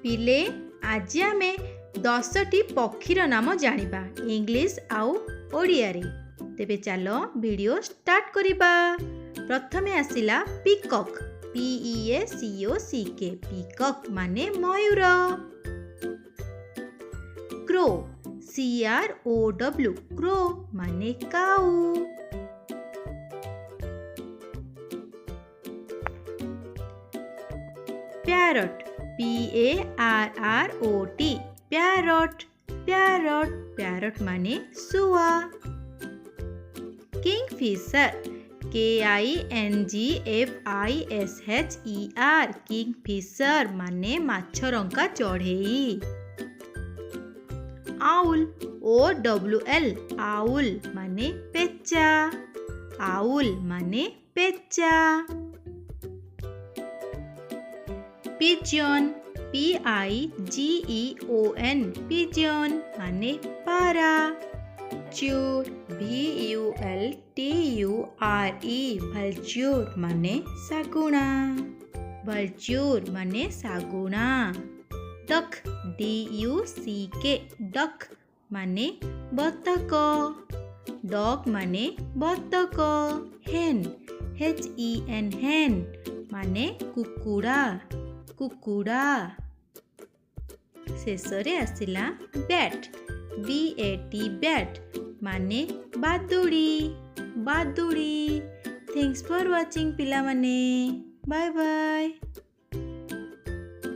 पिले आज आमे 10टी पक्षीर नाम जानिबा इंग्लिश आउ ओडिया रे। तेबे चलो वीडियो स्टार्ट करिबा। प्रथमे आसिला पिकॉक PEACOCK पिकॉक माने मयूर। क्रो CROW क्रो माने काऊ। Parrot PARROT parrot parrot parrot माने सुआ। किंगफिशर KINGFISHER किंगफिशर माने माछरंका चढ़ेई। आउल OWL आउल माने पेचा आउल माने पेचा। पिजन PIGEON पिजन माने पारा। च्यूर VULTURE भल्च्यूर माने सागुणा भल्च्यूर माने सागुणा। डक DUCK डक माने बतक डक माने बतक। हेन HEN हेन माने कुकुड़ा कुकुड़ा। शेषरे आसिला बैट BAT बैट माने बादुड़ी बादुड़ी। थैंक्स फॉर वाचिंग पिला माने। Bye bye.